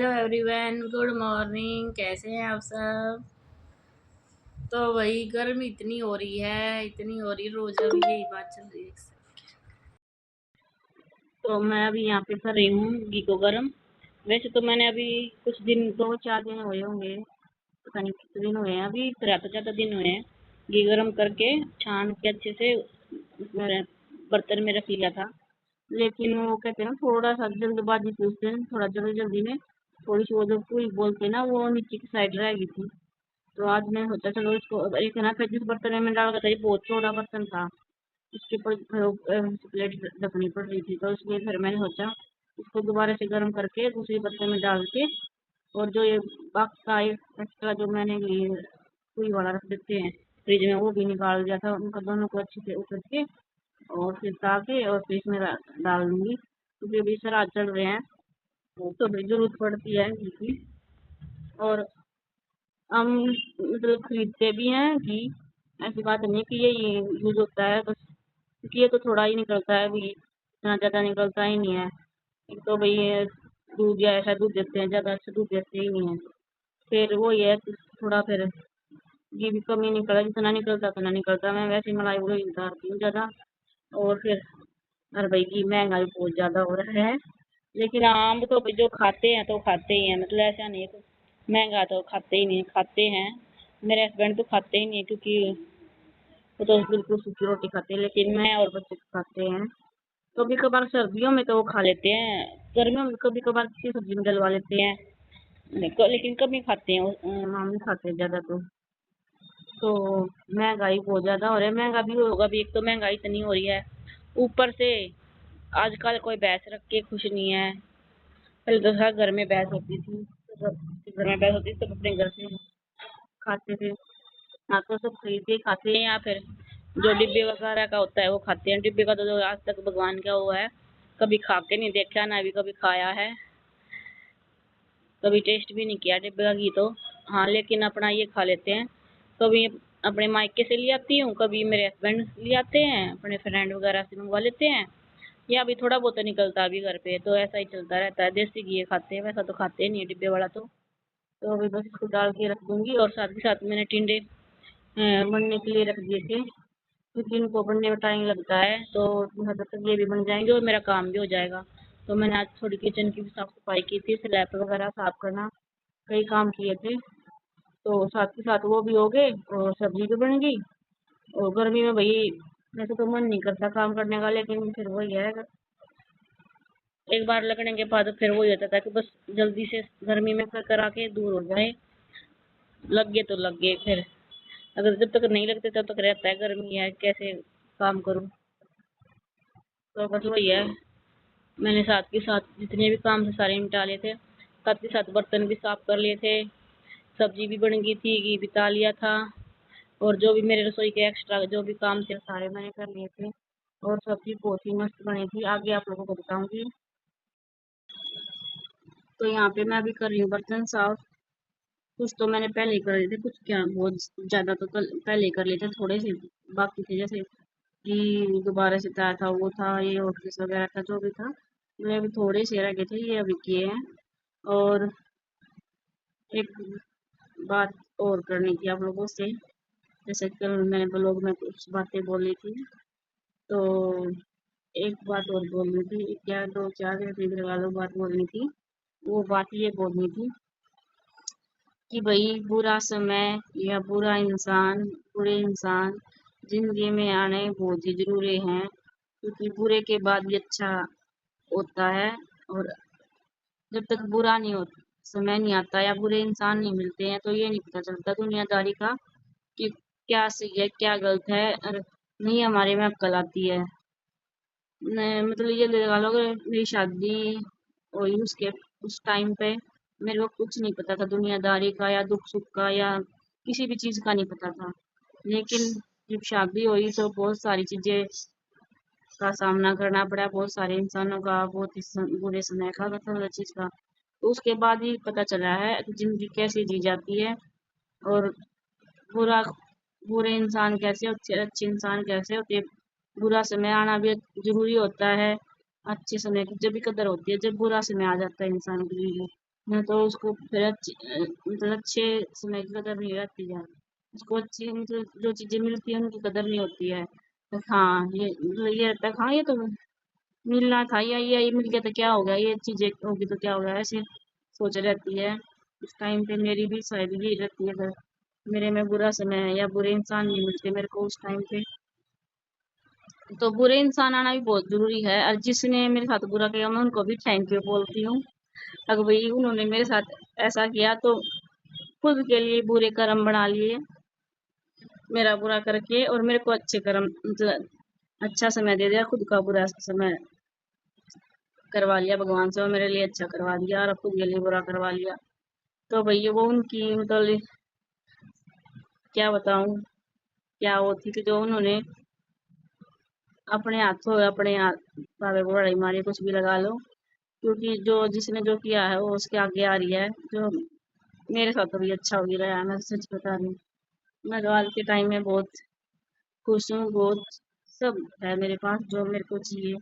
Hello everyone, good morning. कैसे हैं आप सब? तो वही गर्मी इतनी हो रही है, इतनी हो रही, रोज अभी यही बात चल रही है। तो मैं अभी यहाँ पे कर रही हूँ घी को गर्म। वैसे तो मैंने अभी कुछ दिन, 2-4 दिन हुए होंगे, पता नहीं कितने दिन हुए हैं, अभी ज़्यादा दिन हुए हैं। घी गर्म करके छान के अच्छे से उसमें बर्तन में रख लिया था। लेकिन वो कहते हैं ना, थोड़ा सा जल्दबाजी थी उस दिन, थोड़ा जल्दी जल्दी में थोड़ी सी वो जो पूरी बोलते हैं ना, वो नीचे की साइड रह गई थी। तो आज मैंने सोचा चलो इसको एक ना, फिर जिस बर्तन में मैं डाल रहा था, ये बहुत छोटा बर्तन था, इसके ऊपर प्लेट रखनी पड़ रही थी, तो इसलिए फिर मैंने सोचा इसको दोबारा से गर्म करके दूसरे बर्तन में डाल के, और जो ये बाकी का एक्स्ट्रा जो मैंने ये सुई वाला रख देते हैं फ्रिज में, वो भी निकाल दिया था, उनका दोनों को अच्छे से उतर के और फिर ताके और फिर इसमें डाल दूंगी, क्योंकि अभी सराध चल रहे हैं तो भी जरूरत पड़ती है घी की। और हम मतलब खरीदते भी हैं घी, ऐसी बात नहीं कि ये यूज होता है बस, क्योंकि ये तो थोड़ा ही निकलता है घी, इतना ज़्यादा निकलता ही नहीं है। एक तो भाई ये दूध या ऐसा दूध देते हैं, ज़्यादा अच्छा दूध देते ही नहीं है। फिर वो ये है कि थोड़ा फिर घी भी कम ही निकला, जितना निकलता उतना निकलता। मैं वैसे मलाई वही उतारती हूँ ज़्यादा। और फिर अरे भाई घी महंगा भी बहुत ज़्यादा हो रहा है, लेकिन आम तो जो खाते हैं तो खाते ही हैं, मतलब ऐसा नहीं है तो महंगा तो खाते ही नहीं, खाते हैं। मेरे हस्बैंड तो खाते ही नहीं, क्योंकि वो तो बिल्कुल सूखी रोटी खाते हैं, लेकिन मैं और बच्चे तो खाते हैं। कभी कभार सर्दियों में तो वो खा लेते हैं, गर्मियों में कभी कभार किसी सब्जी में डलवा लेते हैं, लेकिन कम ही खाते हैं हम नहीं खाते ज़्यादा। तो महंगाई बहुत ज़्यादा हो रही है, महंगा भी होगा भी, एक तो महंगाई इतनी हो रही है, ऊपर से आजकल कोई भैंस रख के खुश नहीं है। पहले तो हर घर में भैंस होती थी, तो सब घर में भैंस होती थी, सब अपने घर से खाते थे। हाँ, तो सब खरीद के खाते हैं, या फिर जो डिब्बे वगैरह का होता है वो खाते हैं। डिब्बे का तो जो आज तक भगवान का हुआ है, कभी खा के नहीं देखा, ना भी कभी खाया है, कभी टेस्ट भी नहीं किया डिब्बे का घी तो। हाँ, लेकिन अपना ये खा लेते हैं। कभी अपने मायके से ले आती हूँ, कभी मेरे हस्बैंड ले आते हैं, अपने फ्रेंड वगैरह से मंगवा लेते हैं, या अभी थोड़ा बहुत निकलता अभी घर पे, तो ऐसा ही चलता रहता है। देसी घी खाते हैं, वैसा तो खाते नहीं है डिब्बे वाला तो अभी बस इसको डाल के रख दूंगी। और साथ ही साथ मैंने टिंडे बनने के लिए रख दिए थे, क्योंकि इनको बनने में टाइम लगता है, तो जब तक ये भी बन जाएंगे और मेरा काम भी हो जाएगा। तो मैंने आज थोड़ी किचन की भी साफ सफाई की थी, स्लैब वगैरह साफ करना, कई काम किए थे, तो साथ के साथ वो भी हो गए और सब्जी भी बन गई। और गर्मी में भाई वैसे तो मन नहीं करता काम करने का, लेकिन फिर वही है, एक बार लगने के बाद फिर वही होता था कि बस जल्दी से गर्मी में कर करा के दूर हो जाए। लग गए तो लग गए, फिर अगर जब तक नहीं लगते तब तक रहता है गर्मी है, कैसे काम करूं। तो बस वही है, मैंने साथ के साथ जितने भी काम थे सारे निपटा लिए थे, साथ के साथ बर्तन भी साफ कर लिए थे, सब्जी भी बन गई थी, घी भी ता लिया था, और जो भी मेरे रसोई के एक्स्ट्रा जो भी काम थे सारे मैंने कर लिए थे। और सब्जी बहुत ही मस्त बनी थी, आगे आप लोगों को बताऊंगी। तो यहाँ पे मैं अभी कर रही हूँ बर्तन साफ। कुछ तो मैंने पहले ही कर लिए थे, कुछ क्या बहुत ज्यादा तो कल पहले ही कर लिए थे, थोड़े से बाकी थे, जैसे कि दोबारा से ताया था, वो था, ये ऑफिस वगैरह का जो भी था, मैं अभी थोड़े से रह गए थे, ये अभी किए हैं। और एक बात और करनी थी आप लोगों से, जैसे कल मैंने ब्लॉग में कुछ बातें बोली थी, तो एक बात और बोलनी थी, क्या 2-4 लगा लो बात बोलनी थी। वो बात ये बोलनी थी कि भाई बुरा समय या बुरे इंसान जिंदगी में आने बहुत ही जरूरी हैं, क्योंकि बुरे के बाद भी अच्छा होता है। और जब तक बुरा नहीं हो समय नहीं आता या बुरे इंसान नहीं मिलते हैं, तो ये नहीं पता चलता दुनियादारी का कि क्या सही है क्या गलत है, और नहीं हमारे में अक्ल आती है। मतलब ये लगा लो, अगर मेरी शादी हुई उसके उस टाइम पे मेरे को कुछ नहीं पता था दुनियादारी का, या दुख सुख का, या किसी भी चीज का नहीं पता था। लेकिन जब शादी हुई तो बहुत सारी चीजें का सामना करना पड़ा, बहुत सारे इंसानों का, बहुत ही बुरे समय का, मतलब हर चीज का। तो उसके बाद ही पता चला है कि जिंदगी कैसे जी जाती है, और बुरा बुरे इंसान कैसे होते, अच्छे इंसान कैसे होते। बुरा समय आना भी जरूरी होता है, अच्छे समय की जब भी कदर होती है जब बुरा समय आ जाता है इंसान के लिए। मैं तो उसको फिर मतलब अच्छे समय की कदर नहीं रहती है। उसको अच्छी मतलब जो चीज़ें मिलती हैं उनकी कदर नहीं होती है। तो हाँ, ये मतलब ये रहता है हाँ, ये तो मिलना था या ये मिल गया तो क्या हो गया, ये चीज़ें होगी तो क्या हो गया, ऐसे सोच रहती है। उस टाइम पे मेरी भी शायद यही रहती है, अगर मेरे में बुरा समय है या बुरे इंसान नहीं मिलते मेरे को उस टाइम पे, तो बुरे इंसान आना भी बहुत ज़रूरी है। और जिसने मेरे साथ बुरा किया मैं उनको भी थैंक यू बोलती हूँ। अगर भाई उन्होंने मेरे साथ ऐसा किया तो खुद के लिए बुरे कर्म बना लिए, मेरा बुरा करके, और मेरे को अच्छे कर्म मतलब अच्छा समय दे दिया, खुद का बुरा समय करवा लिया भगवान से और मेरे लिए अच्छा करवा दिया और खुद के लिए बुरा करवा लिया। तो भैया वो उनकी मतलब क्या बताऊं, क्या वो थी कि जो उन्होंने अपने हाथों अपने हाथ पावे को बड़ाई मारी, कुछ भी लगा लो, क्योंकि जो जिसने जो किया है वो उसके आगे आ रही है। जो मेरे साथ अभी अच्छा हो ही रहा है, मैं सच बता रही हूँ। मैं तो आज के टाइम में बहुत खुश हूँ, बहुत सब है मेरे पास जो मेरे को चाहिए,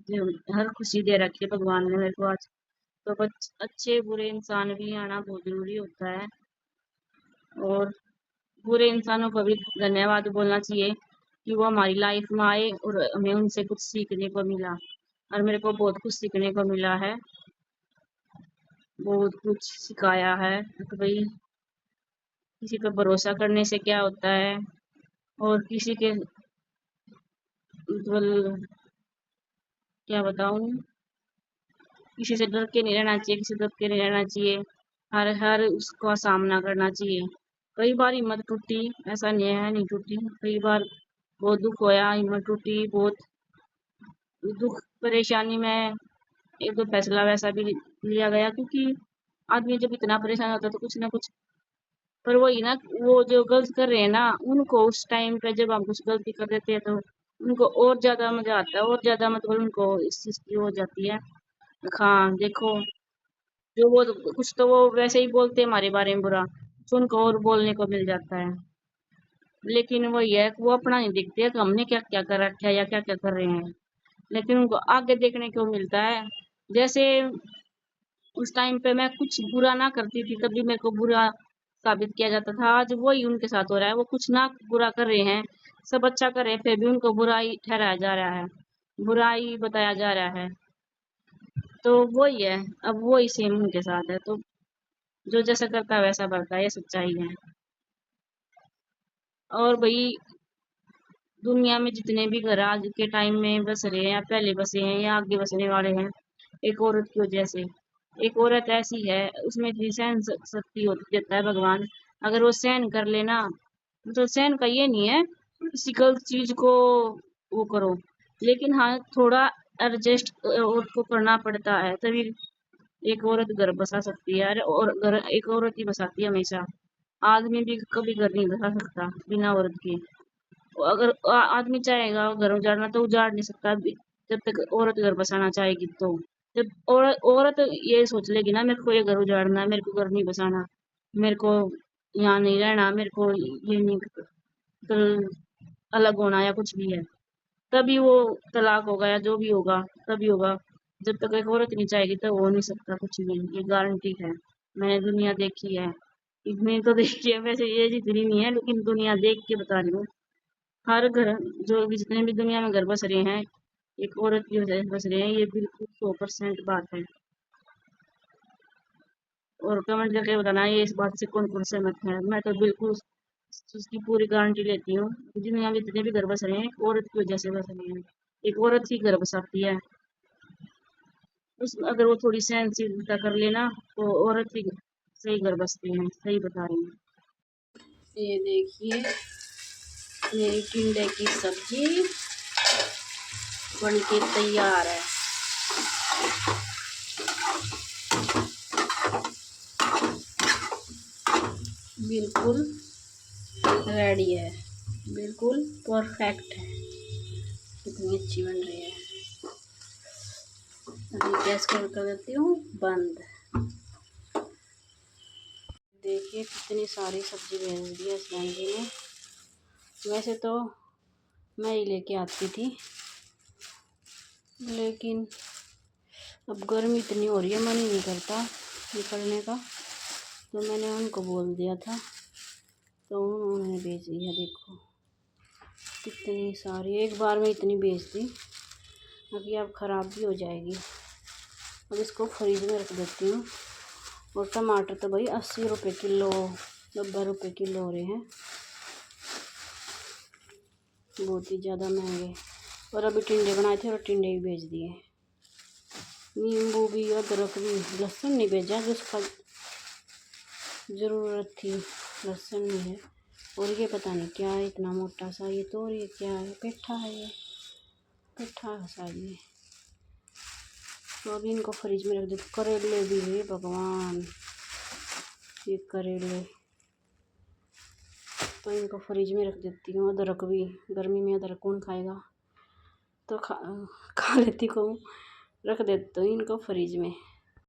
जो हर खुशी दे रखी है भगवान ने मेरे को आज। तो बच अच्छे बुरे इंसान भी आना बहुत जरूरी होता है, और बुरे इंसानों को भी धन्यवाद बोलना चाहिए कि वो हमारी लाइफ में आए और हमें उनसे कुछ सीखने को मिला। और मेरे को बहुत कुछ सीखने को मिला है, बहुत कुछ सिखाया है कि भाई किसी पर भरोसा करने से क्या होता है, और किसी के मतलब क्या बताऊं, किसी से डर के नहीं रहना चाहिए, किसी से डर के नहीं रहना चाहिए, हर हर उसका सामना करना चाहिए। कई बार हिम्मत टूटी, ऐसा नहीं है नहीं टूटी, कई बार बहुत दुख होया, हिम्मत टूटी, बहुत दुख परेशानी में एक दो फैसला वैसा भी लिया गया, क्योंकि आदमी जब इतना परेशान होता है तो कुछ ना कुछ, पर वही ना, वो जो गलत कर रहे हैं ना उनको उस टाइम पे जब हम कुछ गलती कर देते हैं तो उनको और ज्यादा मजा आता है, और ज्यादा मतलब उनको इस चीज की हो जाती है। हाँ देखो, जो वो कुछ तो वो वैसे ही बोलते हैं हमारे बारे में बुरा, तो उनको और बोलने को मिल जाता है। लेकिन वही है कि वो अपना नहीं देखते कि हमने क्या क्या कर रखा है या क्या क्या कर रहे हैं, लेकिन उनको आगे देखने को मिलता है। जैसे उस टाइम पे मैं कुछ बुरा ना करती थी तभी मेरे को बुरा साबित किया जाता था, आज वही उनके साथ हो रहा है, वो कुछ ना बुरा कर रहे हैं, सब अच्छा कर रहे हैं, फिर भी उनको बुराई ठहराया जा रहा है, बुराई बताया जा रहा है। तो वही है, अब वही सेम उनके साथ है, तो जो जैसा करता है वैसा बढ़ता है, ये सच्चाई है। और भाई दुनिया में जितने भी घर आज के टाइम में बस रहे हैं या पहले बसे हैं या आगे बसने वाले हैं, एक औरत की वजह से। एक औरत ऐसी है, उसमें इतनी सहन शक्ति होती देता है भगवान, अगर वो सहन कर लेना, मतलब सहन का ये नहीं है किसी गलत चीज को वो करो, लेकिन हाँ थोड़ा एडजस्ट औरत को करना पड़ता है, तभी एक औरत घर बसा सकती है। और घर एक औरत ही बसाती है हमेशा, आदमी भी कभी घर नहीं बसा सकता बिना औरत के। अगर आदमी चाहेगा घर उजाड़ना तो उजाड़ नहीं सकता जब तक औरत घर बसाना चाहेगी तो। जब औरत ये सोच लेगी ना मेरे को ये घर उजाड़ना है, मेरे को घर नहीं बसाना, मेरे को यहाँ नहीं रहना, मेरे को ये नहीं तो अलग होना या कुछ भी है, तभी वो तलाक होगा या जो भी होगा तभी होगा। जब तक एक औरत नहीं चाहेगी तो हो नहीं सकता कुछ भी, ये गारंटी है। मैंने दुनिया देखी है, इतनी तो देखी है, वैसे ये जितनी नहीं है लेकिन दुनिया देख के बता रही हूँ। हर घर जो भी जितने भी दुनिया में घर बस रहे हैं एक औरत की वजह से बस रहे हैं, ये बिल्कुल 100% बात है। और कमेंट करके बताना ये इस बात से कौन कौन सहमत है। मैं तो बिल्कुल उसकी पूरी गारंटी लेती हूँ कि दुनिया में जितने भी घर बस रहे हैं एक औरत की वजह से बस रहे हैं, एक औरत ही घर बसाती है। उस अगर वो थोड़ी सहनशीलता कर लेना तो औरत ही सही घर बसती है, सही बता रही हूँ। ये देखिए मेरी टिंडे की सब्जी बन के तैयार है। बिल्कुल रेडी है, बिल्कुल परफेक्ट है, कितनी अच्छी बन रही है। अभी गैस कर देती हूँ बंद। देखिए कितनी सारी सब्जी भेज दी है इस बहन ने। वैसे तो मैं ही लेके आती थी, लेकिन अब गर्मी इतनी हो रही है मन ही नहीं करता, निकलने का, तो मैंने उनको बोल दिया था, तो उन्होंने बेच दिया। देखो कितनी सारी, एक बार में इतनी बेच दी। अभी अब ख़राब भी हो जाएगी। अब इसको फ्रिज में रख देती हूँ। और टमाटर तो भाई 80 रुपये किलो, 90 रुपये किलो हो रहे हैं, बहुत ही ज़्यादा महंगे। और अभी टिंडे बनाए थे और टिंडे भी बेच दिए। नींबू भी, अदरक भी, लहसुन नहीं बेचा जिसका ज़रूरत थी, लहसुन नहीं है। और ये पता नहीं क्या है इतना मोटा सा, ये तो, और ये क्या है, पेठा है, ये पेठा है शायद ये। तो अभी इनको फ्रिज में रख दे। करेले भी है, भगवान, ये करेले, तो इनको फ्रिज में रख देती हूँ। अदरक भी, गर्मी में अदरक कौन खाएगा, तो खा लेती हूँ, रख देती हूँ इनको फ्रिज में।